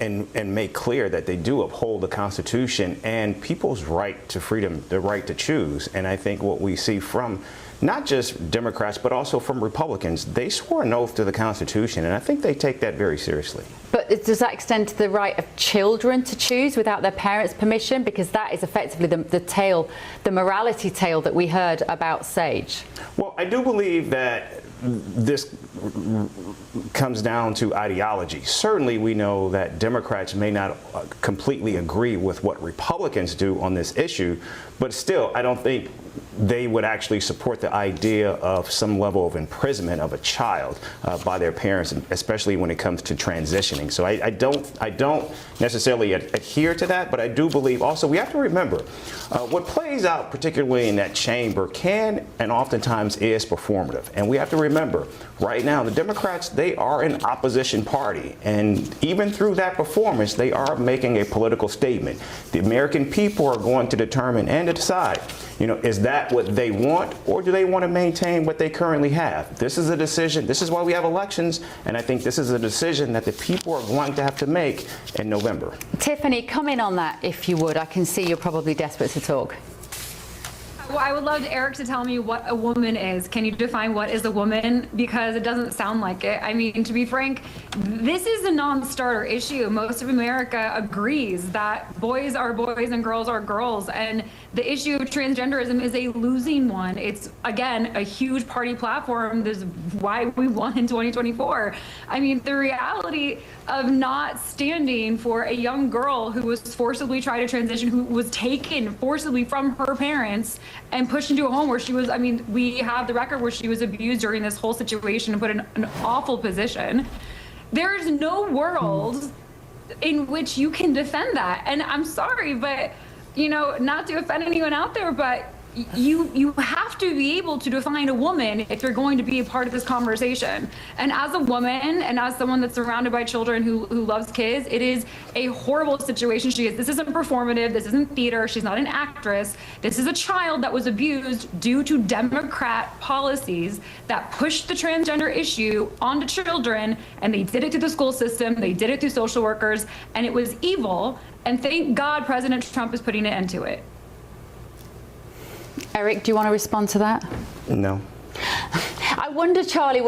and make clear that they do uphold the Constitution and people's right to freedom, the right to choose. And I think what we see from not just Democrats, but also from Republicans, they swore an oath to the Constitution, and I think they take that very seriously. But does that extend to the right of children to choose without their parents' permission? Because that is effectively the morality tale that we heard about Sage. Well, I do believe that this comes down to ideology. Certainly, we know that Democrats may not completely agree with what Republicans do on this issue, but still, I don't think they would actually support the idea of some level of imprisonment of a child by their parents, especially when it comes to transitioning. So I don't necessarily adhere to that, but I do believe also we have to remember what plays out, particularly in that chamber, can and oftentimes is performative. And we have to remember, right now, the Democrats, they are an opposition party. And even through that performance, they are making a political statement. The American people are going to determine and decide, is that what they want, or do they want to maintain what they currently have? This is a decision. This is why we have elections. And I think this is a decision that the people are going to have to make in November. Tiffany, comment on that, if you would. I can see you're probably desperate to talk. Well, I would love Eric to tell me what a woman is. Can you define what is a woman? Because it doesn't sound like it. I mean, to be frank, this is a non-starter issue. Most of America agrees that boys are boys and girls are girls. And the issue of transgenderism is a losing one. It's, again, a huge party platform. This is why we won in 2024. I mean, the reality of not standing for a young girl who was forcibly tried to transition, who was taken forcibly from her parents and pushed into a home where she was, I mean, we have the record where she was abused during this whole situation and put in an awful position. There is no world in which you can defend that. And I'm sorry, but, not to offend anyone out there, but you have to be able to define a woman if you're going to be a part of this conversation. And as a woman and as someone that's surrounded by children who loves kids, it is a horrible situation. This isn't performative. This isn't theater. She's not an actress. This is a child that was abused due to Democrat policies that pushed the transgender issue onto children, and they did it through the school system. They did it through social workers, and it was evil. And thank God President Trump is putting an end to it. Eric, do you want to respond to that? No. I wonder, Charlie,